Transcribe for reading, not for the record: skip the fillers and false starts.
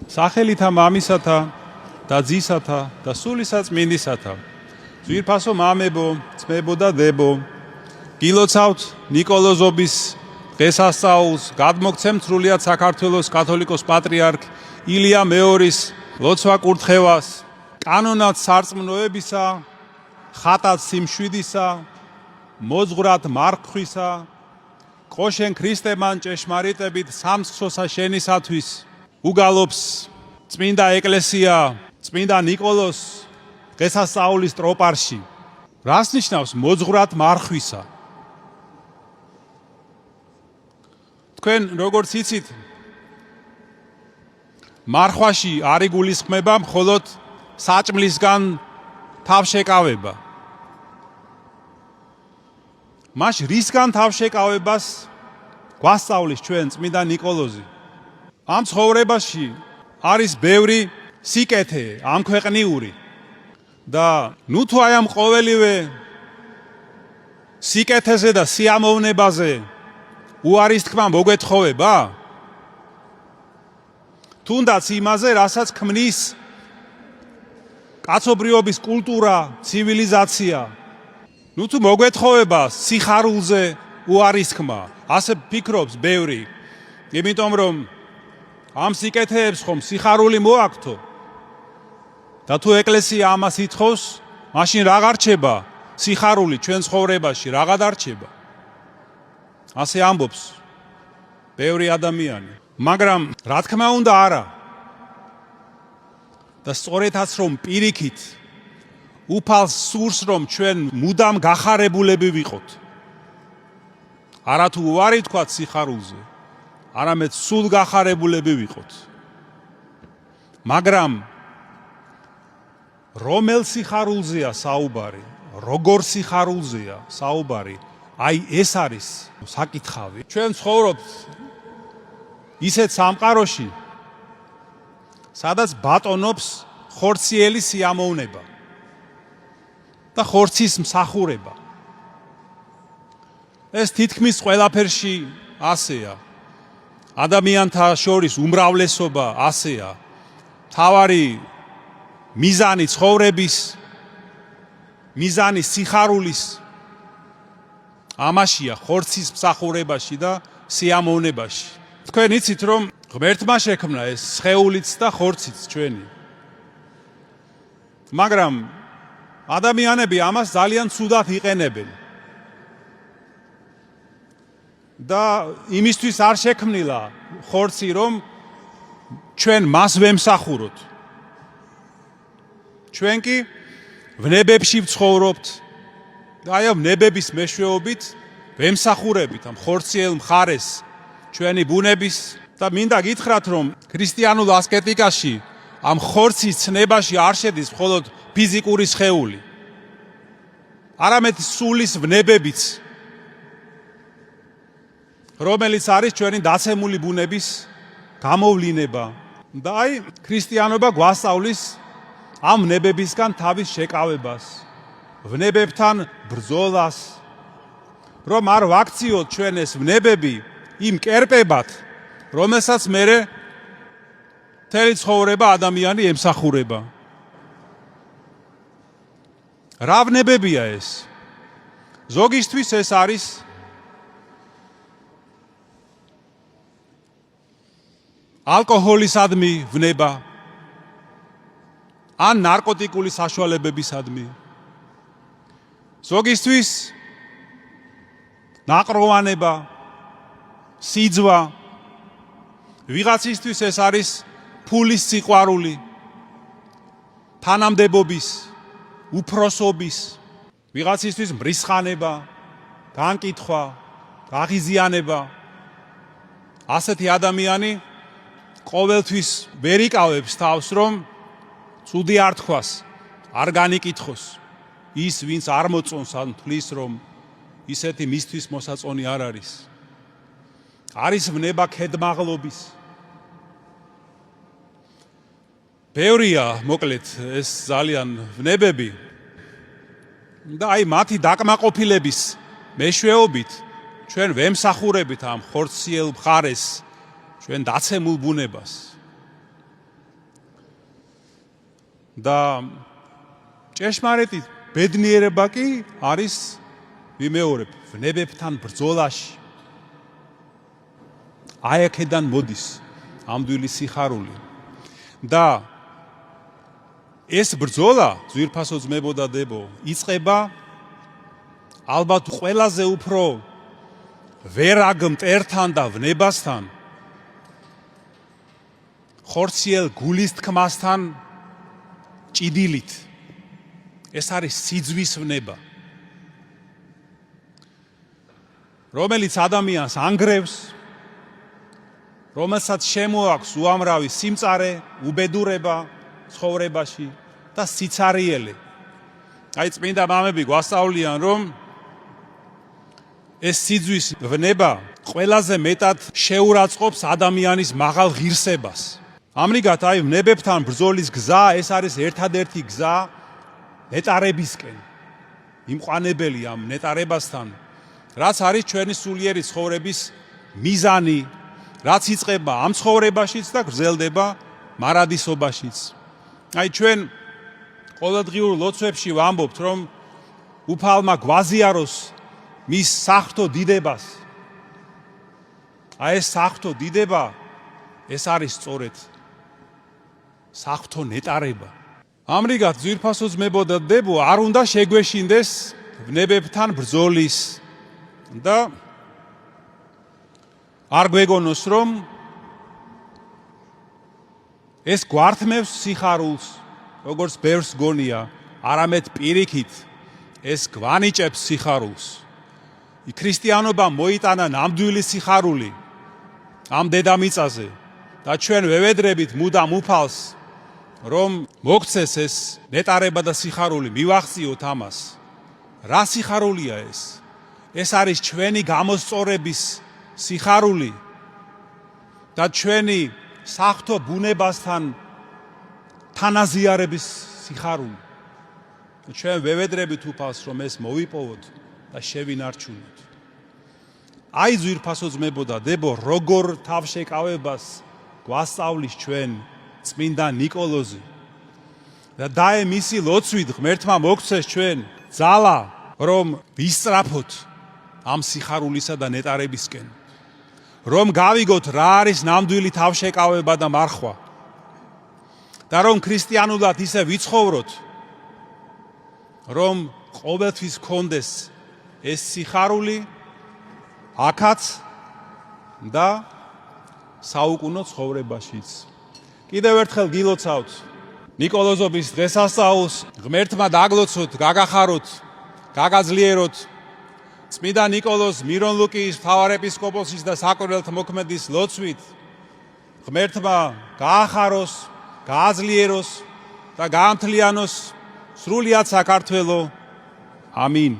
სახელითა მამისათა და ძისათა და სულისა წმინდისათა. ძვირფასო მამებო, ძმებო და დებო, გილოცავთ ნიკოლოზობის დღესასწაულს, გადმოგცემთ სრულიად საქართველოს კათოლიკოს პატრიარქ ილია მეორის ლოცვა კურთხევას, კანონად სარწმუნოებისა, ხატად სიმშვიდისა, მოძღვრად მარხვისა, ყოშენ ქრისტემან ჭეშმარიტებით სამსხსოსა შენისათვის უგალობს წმინდა ეკლესია, წმინდა ნიკოლოს დღესასწაულის ტროპარში. რას ნიშნავს მოძღვრად მარხვისა? თქვენ როგორც იცით, მარხვაში არ იგულისხმება მხოლოდ საჭმლისგან თავშეკავება. მას რისგან თავშეკავებას გვასწავლის ჩვენ წმინდა ნიკოლოზი. ამ ცხოვრებაში არის ბევრი სიკეთე, ამქვეყნიური და ნუ თუ აი ამ ყოველივე სიკეთეზე და სიამოვნებაზე უარის თქმა მოგეთხოვება? თუნდაც იმაზე, რასაც ქმნის კაცობრიობის კულტურა, ცივილიზაცია. ნუ თუ მოგეთხოვება სიხარულზე უარის თქმა, ასე ფიქრობს ბევრი. იმიტომ რომ ამ სიკეთეებს ხომ სიხარული მოაქვთო. და თუ ეკლესია ამას ითხოვს, მაშინ რაღა რჩება სიხარული ჩვენ ცხოვრებაში, რაღა დარჩება. ასე ამბობს ბევრი ადამიანი. მაგრამ რა თქმა უნდა არა. და სწორედაც რომ პირიქით უფალს სურს რომ ჩვენ მუდამ გახარებულები ვიყოთ. არა თუ უარი თქვათ სიხარულზე, არამედ სულ გახარებულები ვიყოთ. მაგრამ რომელ სიხარულზეა საუბარი, როგორ სიხარულზეა საუბარი, აი ეს არის საკითხავი. ჩვენ ცხოვრობთ ისეთ სამყაროში, სადაც ბატონობს ხორციელი სიამოვნება და ხორცის მსახურება. ეს თითქმის ყველაფერში ასეა. ადამიანთა შორის უმრავლესობა ასეა. თავარი მიზანი ცხოვრების, მიზანი სიხარულის ამაშია ხორცის მსახურებაში და სიამოვნებაში. თქვენ იცით რომ ღმერთმა შექმნა ეს სხეულიც და ხორციც ჩვენი. მაგრამ ადამიანები ამას ძალიან ცუდად იყენებენ. და იმისთვის არ შექმნილა ხორცი, რომ ჩვენ მას ვემსახუროთ. ჩვენ კი ვნებებში ვცხოვრობთ და აი ამ ვნებების მეშვეობით ვემსახურებით ამ ხორციელ მხარეს ჩვენი ბუნების და მინდა გითხრათ, რომ ქრისტიანულ ასკეტიკაში ამ ხორცის ცნებაში არ შედის მხოლოდ ფიზიკური სხეული, არამედ სულის ვნებებიც, რომელიც არის ჩვენი დაცემული ბუნების გამოვლინება. და აი ქრისტიანობა გვასწავლის ამ ვნებებისგან თავის შეკავებას, ვნებებთან ბრძოლას, რომ არ ვაქციოთ ჩვენ ეს ვნებები იმ კერპებად, რომელსაც მერე მთელი ცხოვრება ადამიანი ემსახურება. რა ვნებებია ეს? ზოგისთვის ეს არის ალკოჰოლისადმი ვნება, ან ნარკოტიკული საშუალებებისადმი. ზოგისთვის ნაყროვანება, სიძვა. ვიღაცისთვის ეს არის ფულის სიყვარული, თანამდებობის, უფროსობის. ვიღაცისთვის მრისხანება, განკითხვა, გაღიზიანება. ასეთი ადამიანი ყოველთვის ვერ იკავებს თავს, რომ ცუდი არ თქვას, არ განიკითხოს. ის, ვინც არ მოწონს ან თვლის, რომ ისეთი მისთვის მოსაწონი არ არის. არის ვნება ქედმაღლობის. ბევრია, მოკლედ, ეს ძალიან ვნებები. და აი მათი დაკმაყოფილების მეშვეობით ჩვენ ვემსახურებით ამ ხორციელ მხარეს, ჩვენ დაცემულ ბუნებას. და ჭეშმარიტი ბედნიერება კი არის ვიმეორებ ვნებებთან ბრძოლაში. აი აქედან მოდის ამდვილი სიხარული და ეს ბრძოლა ძვირფასო ძმებო და დებო იწყება ალბათ ყველაზე უფრო ვერაგ მტერთან და ვნებასთან ხორციელ გულის თქმასთან ჭიდილით. ეს არის სიძვის ვნება, რომელიც ადამიანს ანგრევს, რომელსაც შემოაქვს უამრავი სიმწარე, უბედურება ცხოვრებაში და სიცარიელე. აი წმინდა მამები გვასწავლიან, რომ ეს სიძვის ვნება ყველაზე მეტად შეურაცხყოფს ადამიანის მაღალ ღირსებას. ამრიგად აი ვნებებთან ბრძოლის გზა ეს არის ერთადერთი გზა ნეტარებისკენ, იმყვანებელი ამ ნეტარებასთან, რაც არის ჩვენი სულიერი ცხოვრების მიზანი, რაც იწყება ამ ცხოვრებაშიც და გრძელდება მარადისობაშიც. აი ჩვენ ყოველდღიურ ლოცვებში ვამბობთ, რომ უფალმა გვაზიაროს მის საღვთო დიდებას. აი ეს საღვთო დიდება ეს არის სწორედ საღვთო ნეტარება. ამრიგად ძვირფასო ძმებო და დებო არ უნდა შეგვეშინდეს ვნებებთან ბრძოლის და არ გვეგონოს, რომ ეს გვართმევს სიხარულს, როგორც ბევრს გონია, არამედ პირიქით ეს გვანიჭებს სიხარულს. ქრისტიანობა მოიტანა ნამდვილი სიხარული ამ დედამიწაზე და ჩვენ ვევედრებით მუდამ უფალს, რომ მოგცეს ეს ნეტარება და სიხარული, მივახციოთ ამას. რა სიხარულია ეს? ეს არის ჩვენი გამოსწორების სიხარული და ჩვენი საღვთო ბუნებასთან თანაზიარების სიხარული. ჩვენ ვევედრებით უფალს, რომ ეს მოვიპოვოთ და შევინარჩუნოთ. აი ძვირფასო ძმებო და დებო, როგორ თავშეკავებას გვასწავლის ჩვენ წმინდა ნიკოლოზი და დაე მისი ლოცვით ღმერთმა მოგცეს ჩვენ ძალა, რომ ვისწრაფოთ ამ სიხარულისა და ნეტარებისკენ, რომ გავიგოთ რა არის ნამდვილი თავშეკავება და მარხვა და რომ ქრისტიანულად ისე ვიცხოვროთ, რომ ყოველთვის გქონდეს ეს სიხარული აქაც და საუკუნო ცხოვრებაშიც. კიდევ ერთხელ გილოცავთ ნიკოლოზობის დღესასწაულს, ღმერთმა დაგლოცოთ, გაგახაროთ, გაგაძლიეროთ წმინდა ნიკოლოზ მირონ-ლუკიის მთავარეპისკოპოსის და საკვირველთა მოქმედის ლოცვით ღმერთმა გაახაროს, გააძლიეროს და გაამთლიანოს სრულიად საქართველო. ამინ.